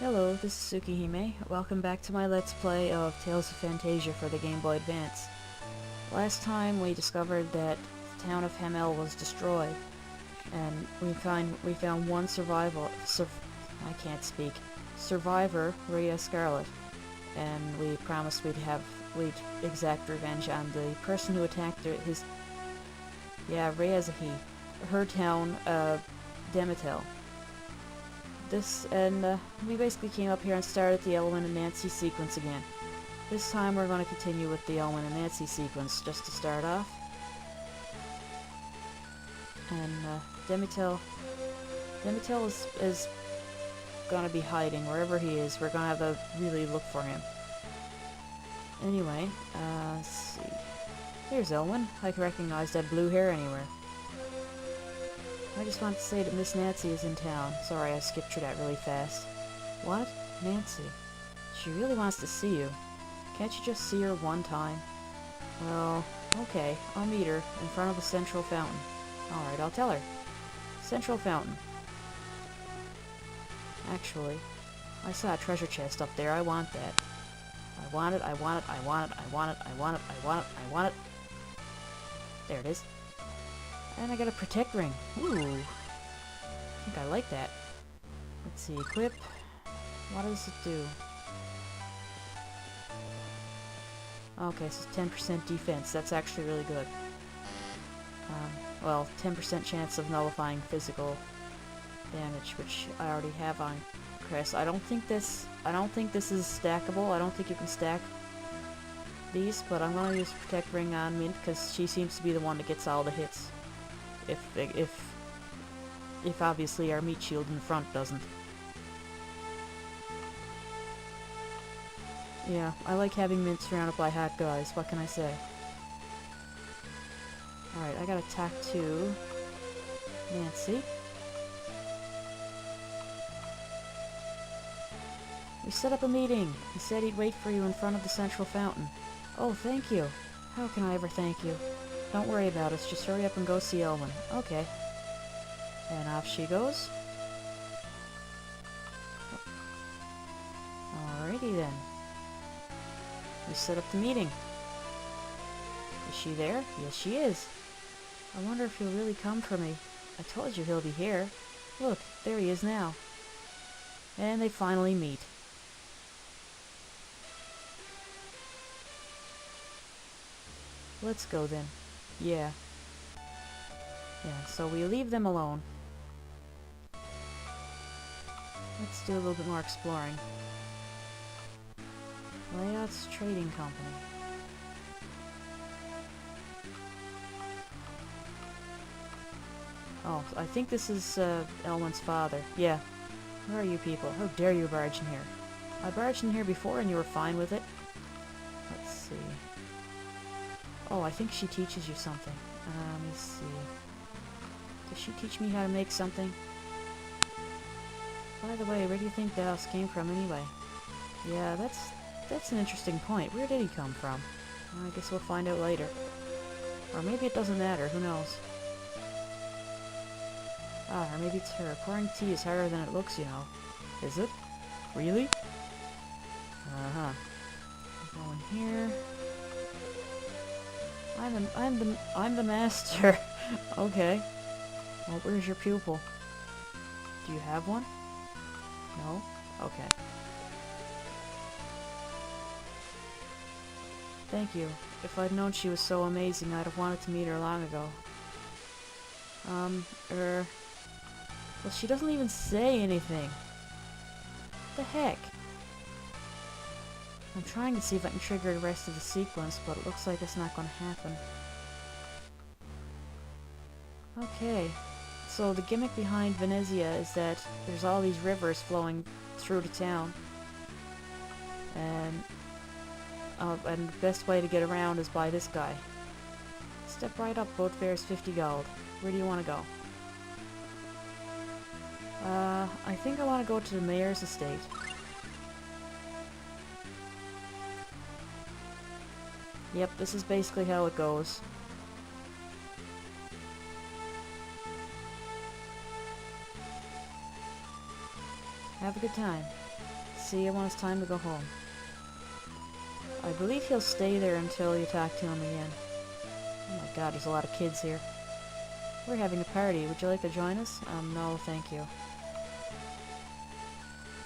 Hello, this is Tsukihime. Welcome back to my Let's Play of Tales of Phantasia for the Game Boy Advance. Last time we discovered that the town of Hamel was destroyed, and we found one survivor, Rhea Scarlet, and we promised we'd exact revenge on the person who attacked Rhea's a he, her town, Demitel. We basically came up here and started the Elwyn and Nancy sequence again. This time we're going to continue with the Elwyn and Nancy sequence, just to start off. And, Demitel is gonna be hiding wherever he is. We're gonna have to really look for him. Anyway, let's see. Here's Elwyn. I can recognize that blue hair anywhere. I just wanted to say that Miss Nancy is in town. Sorry, I skipped through that really fast. What? Nancy? She really wants to see you. Can't you just see her one time? Well, okay. I'll meet her in front of the central fountain. Alright, I'll tell her. Central fountain. Actually, I saw a treasure chest up there. I want that. I want it, I want it, I want it, I want it, I want it, I want it, I want it. There it is. And I got a protect ring. Ooh. I think I like that. Let's see, equip. What does it do? Okay, so 10% defense. That's actually really good. Well, 10% chance of nullifying physical damage, which I already have on Chris. I don't think this is stackable. I don't think you can stack these, but I'm gonna use protect ring on Mint because she seems to be the one that gets all the hits. If obviously our meat shield in front doesn't. Yeah, I like having Mint surrounded by hot guys, what can I say? Alright, I gotta talk to Nancy. We set up a meeting. He said he'd wait for you in front of the central fountain. Oh, thank you. How can I ever thank you? Don't worry about us, just hurry up and go see Elwyn. Okay. And off she goes. Alrighty then. We set up the meeting. Is she there? Yes, she is. I wonder if he'll really come for me. I told you he'll be here. Look, there he is now. And they finally meet. Let's go then. Yeah. Yeah, so we leave them alone. Let's do a little bit more exploring. Layouts Trading Company. Oh, I think this is Elwyn's father. Yeah. Where are you people? How dare you barge in here? I barged in here before and you were fine with it. Let's see. Oh, I think she teaches you something. Let me see. Does she teach me how to make something? By the way, where do you think the house came from anyway? Yeah, that's an interesting point. Where did he come from? I guess we'll find out later. Or maybe it doesn't matter, who knows? Ah, or maybe it's her. Pouring tea is harder than it looks, you know. Is it? Really? Uh-huh. Go in here. I'm the master. Okay. Well, where's your pupil? Do you have one? No? Okay. Thank you. If I'd known she was so amazing, I'd have wanted to meet her long ago. Well, she doesn't even say anything. What the heck? I'm trying to see if I can trigger the rest of the sequence, but it looks like it's not going to happen. Okay. So the gimmick behind Venezia is that there's all these rivers flowing through the town. And the best way to get around is by this guy. Step right up, boat fare is 50 gold. Where do you want to go? I think I want to go to the mayor's estate. Yep, this is basically how it goes. Have a good time. see him when it's time to go home. I believe he'll stay there until you talk to him again. Oh my god, there's a lot of kids here. We're having a party. Would you like to join us? No, thank you.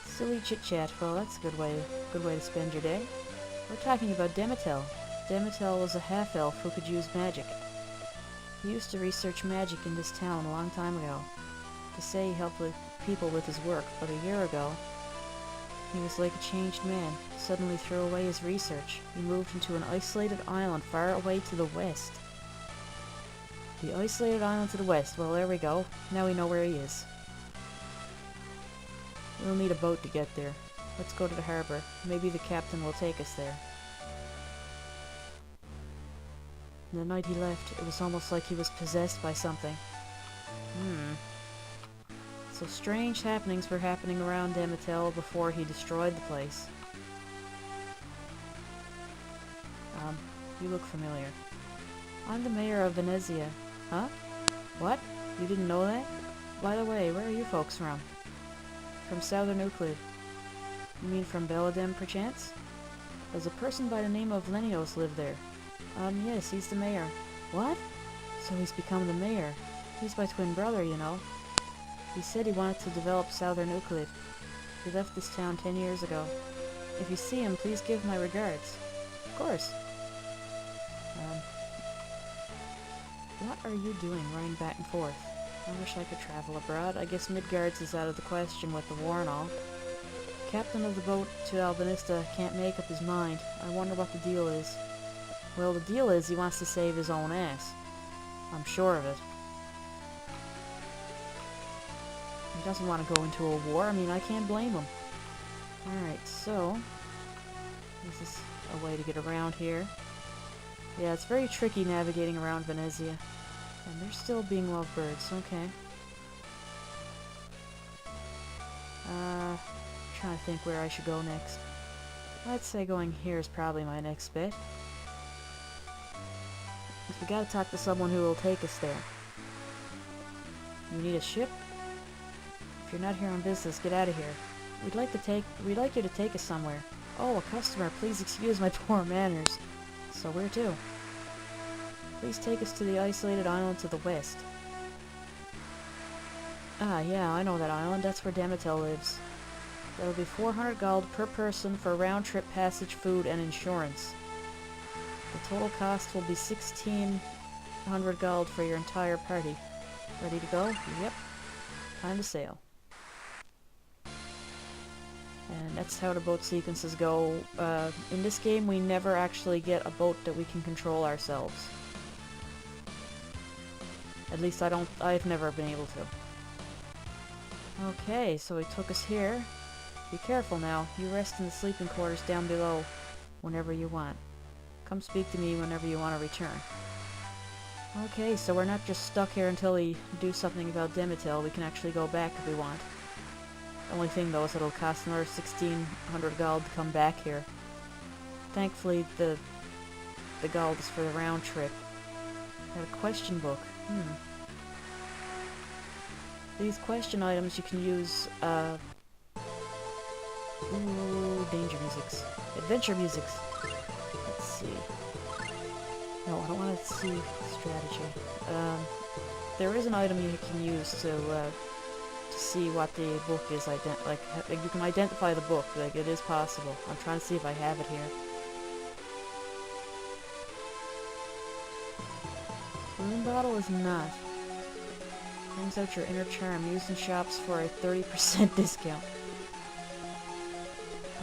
Silly chit-chat. Well, that's a good way to spend your day. We're talking about Demitel. Demitel was a half-elf who could use magic. He used to research magic in this town a long time ago. They say he helped people with his work, but a year ago, he was like a changed man. Suddenly threw away his research. He moved into an isolated island far away to the west. The isolated island to the west. Well, there we go. Now we know where he is. We'll need a boat to get there. Let's go to the harbor. Maybe the captain will take us there. The night he left, it was almost like he was possessed by something. So strange happenings were happening around Demitel before he destroyed the place. You look familiar. I'm the mayor of Phantasia. Huh? What? You didn't know that? By the way, where are you folks from? From Southern Euclid. You mean from Belladem, perchance? Does a person by the name of Lenios live there? Yes, he's the mayor. What? So he's become the mayor. He's my twin brother, you know. He said he wanted to develop Southern Euclid. He left this town 10 years ago. If you see him, please give my regards. Of course. What are you doing running back and forth? I wish I could travel abroad. I guess Midgard's is out of the question with the war and all. Captain of the boat to Albanista can't make up his mind. I wonder what the deal is. Well, the deal is he wants to save his own ass. I'm sure of it. He doesn't want to go into a war. I mean, I can't blame him. Alright, so... this is a way to get around here. Yeah, it's very tricky navigating around Phantasia. And they're still being lovebirds. Okay. Trying to think where I should go next. I'd say going here is probably my next bit. We gotta talk to someone who will take us there. You need a ship? If you're not here on business, get out of here. We'd like you to take us somewhere. Oh, a customer, please excuse my poor manners. So where to? Please take us to the isolated island to the west. Ah, yeah, I know that island. That's where Demitel lives. That'll be 400 gold per person for round-trip passage, food, and insurance. The total cost will be 1,600 gold for your entire party. Ready to go? Yep. Time to sail. And that's how the boat sequences go. In this game, we never actually get a boat that we can control ourselves. At least I've never been able to. Okay, so he took us here. Be careful now. You rest in the sleeping quarters down below whenever you want. Come speak to me whenever you want to return. Okay, so we're not just stuck here until we do something about Demitel. We can actually go back if we want. The only thing, though, is it'll cost another 1,600 gold to come back here. Thankfully, the gold is for the round trip. Got a question book. These question items you can use, ooh, danger musics. Adventure musics. Let's see. No, I don't want to see strategy. There is an item you can use to see what the book is. Like you can identify the book. Like, it is possible. I'm trying to see if I have it here. Balloon bottle is not. Brings out your inner charm. Used in shops for a 30% discount.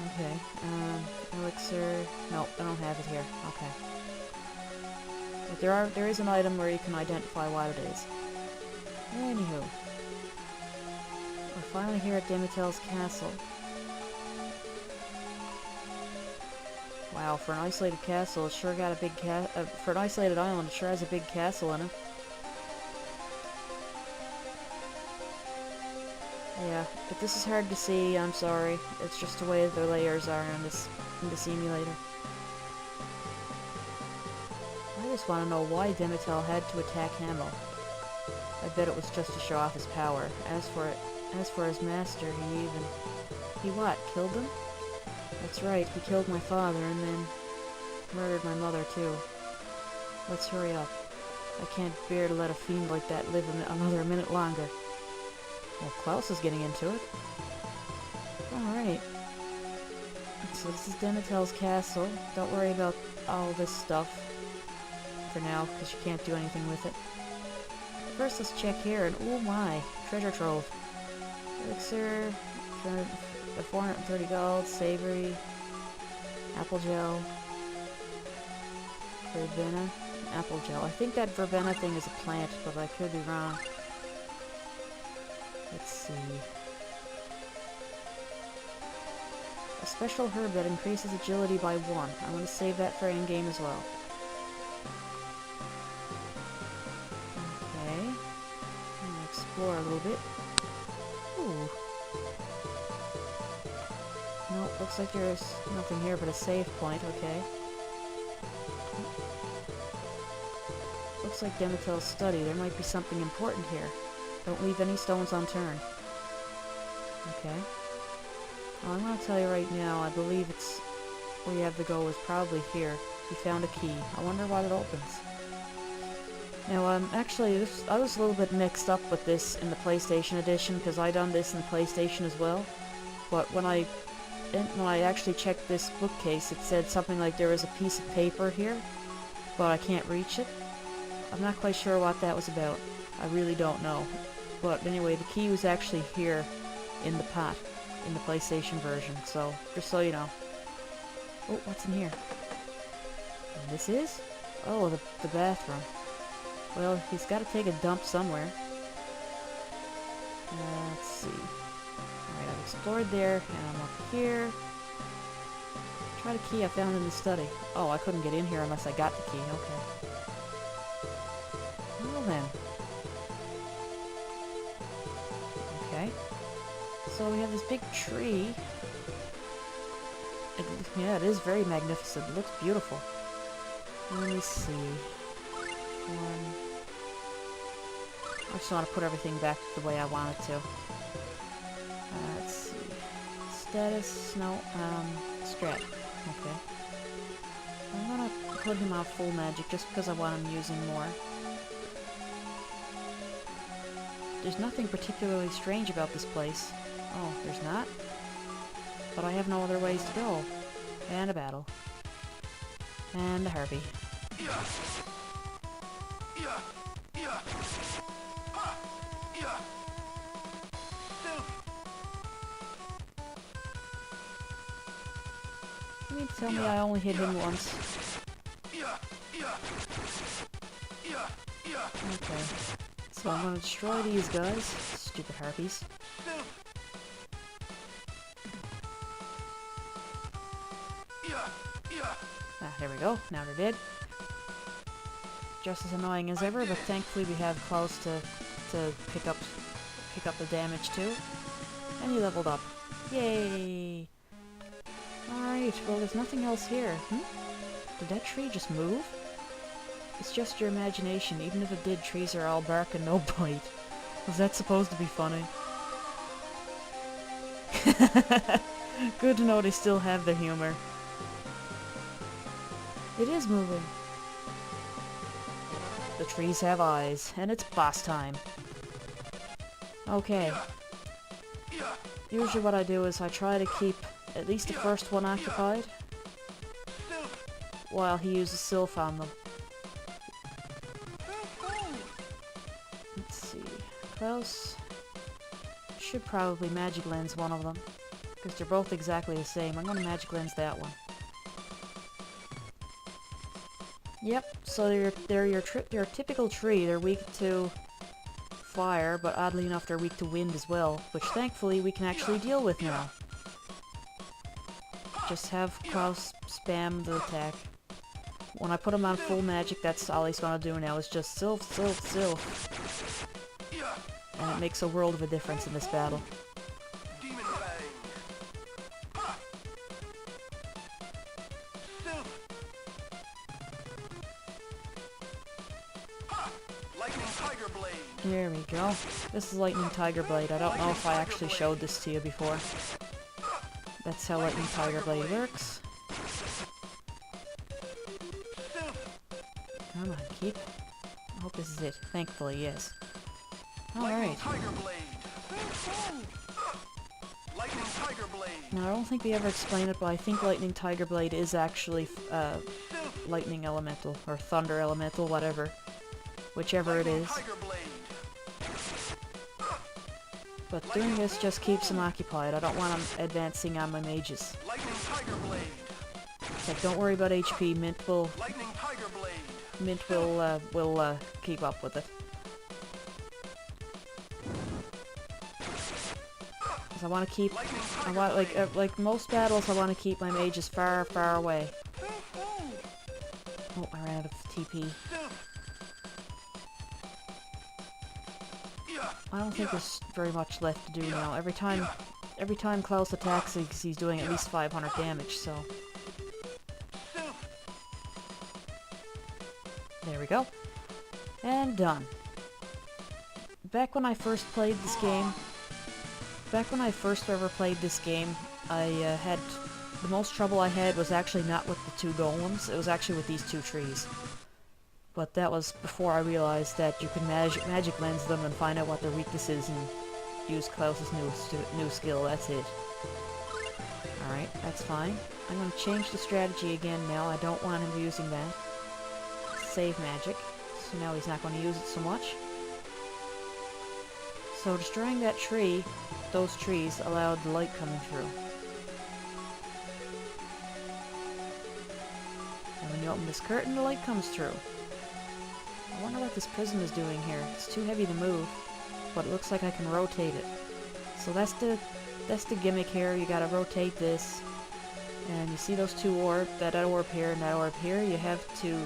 Okay. Elixir. Nope, I don't have it here. Okay. But there is an item where you can identify what it is. Anywho. We're finally here at Demitel's castle. Wow, for an isolated castle, it sure got a big for an isolated island, it sure has a big castle in it. Yeah, if this is hard to see, I'm sorry. It's just the way the layers are in this emulator. I just want to know why Demitel had to attack Hamel. I bet it was just to show off his power. As for his master, he what, killed him? That's right, he killed my father and then murdered my mother too. Let's hurry up. I can't bear to let a fiend like that live another minute longer. Well, Klaus is getting into it. Alright. So this is Demitel's castle. Don't worry about all this stuff for now, because you can't do anything with it. First, let's check here, and oh my, treasure trove. Elixir, 430 gold, savory, apple gel, verbena, apple gel. I think that verbena thing is a plant, but I could be wrong. Let's see. A special herb that increases agility by 1. I'm going to save that for in-game as well. Okay. I'm going to explore a little bit. Ooh. Nope, looks like there's nothing here but a save point, okay. Looks like Demitel's study. There might be something important here. Don't leave any stones unturned. Okay. Well, I'm going to tell you right now, I believe it's where you have to go is probably here. You found a key. I wonder what it opens. Now, actually, I was a little bit mixed up with this in the PlayStation edition, because I done this in the PlayStation as well. But when I actually checked this bookcase, it said something like there was a piece of paper here, but I can't reach it. I'm not quite sure what that was about. I really don't know. But anyway, the key was actually here in the pot, in the PlayStation version, so just so you know. Oh, what's in here? And this is? Oh, the bathroom. Well, he's got to take a dump somewhere. Let's see. Alright, I've explored there, and I'm up here. Try the key I found in the study. Oh, I couldn't get in here unless I got the key. Okay. Well then. Okay. So we have this big tree. Yeah, it is very magnificent. It looks beautiful. Let me see. I just want to put everything back the way I want it to. Let's see. Status, no, strat. Okay. I'm gonna put him on full magic just because I want him using more. There's nothing particularly strange about this place. Oh, there's not? But I have no other ways to go. And a battle. And a harpy. You mean to tell me I only hit him once? Okay. So I'm gonna destroy these guys. Stupid harpies. Ah, there we go. Now they're dead. Just as annoying as ever, but thankfully we have Klaus to pick up the damage too. And he leveled up. Yay! Alright, well there's nothing else here. Did that tree just move? It's just your imagination. Even if it did, trees are all bark and no bite. Was that supposed to be funny? Good to know they still have their humor. It is moving. The trees have eyes, and it's boss time. Okay. Usually what I do is I try to keep at least the first one occupied while he uses Sylph on them. Let's see. Klaus should probably Magic Lens one of them, because they're both exactly the same. I'm going to Magic Lens that one. Yep, so they're your typical tree. They're weak to fire, but oddly enough they're weak to wind as well, which thankfully we can actually deal with now. Just have Klaus spam the attack. When I put him on full magic, that's all he's gonna do now, is just Sylph, Sylph, Sylph. And it makes a world of a difference in this battle. There we go. This is Lightning Tiger Blade. I don't know if I actually showed this to you before. That's how Lightning Tiger Blade works. Come on, keep. I hope this is it. Thankfully, yes. Alright. Now, I don't think we ever explained it, but I think Lightning Tiger Blade is actually Lightning Elemental, or Thunder Elemental, whatever. Whichever it is. But doing this just keeps him occupied. I don't want him advancing on my mages. It's like, don't worry about HP, Mint will keep up with it. Because I want to keep, like most battles, I want to keep my mages far, far away. Oh, I ran out of TP. I don't think there's very much left to do now. Every time Klaus attacks, he's doing at least 500 damage, so... There we go. And done. Back when I first played this game... Back when I first ever played this game, I had... The most trouble I had was actually not with the 2 golems, it was actually with these 2 trees. But that was before I realized that you can magic lens them and find out what their weakness is and use Klaus's new skill, that's it. Alright, that's fine. I'm going to change the strategy again now, I don't want him using that. Save magic, so now he's not going to use it so much. So destroying that tree, those trees, allowed the light coming through. And when you open this curtain, the light comes through. I wonder what this prism is doing here. It's too heavy to move, but it looks like I can rotate it. So that's the gimmick here. You gotta rotate this. And you see those 2 orbs, that orb here and that orb here, you have to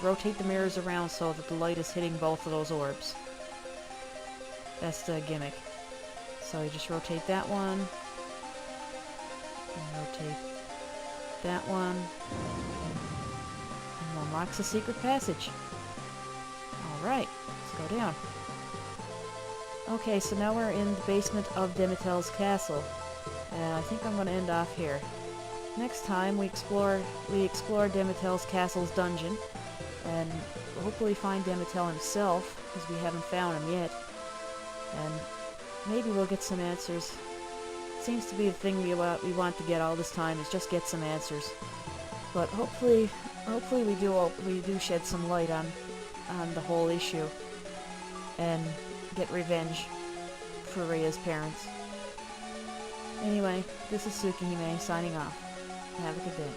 rotate the mirrors around so that the light is hitting both of those orbs. That's the gimmick. So you just rotate that one, and rotate that one, and unlocks a secret passage. Alright, let's go down. Okay, so now we're in the basement of Demitel's castle, and I think I'm going to end off here. Next time we explore Demitel's castle's dungeon, and hopefully find Demitel himself, because we haven't found him yet, and maybe we'll get some answers. Seems to be the thing we want to get all this time, is just get some answers. But hopefully we do shed some light on the whole issue, and get revenge for Rhea's parents. Anyway, this is Tsukihime signing off. Have a good day.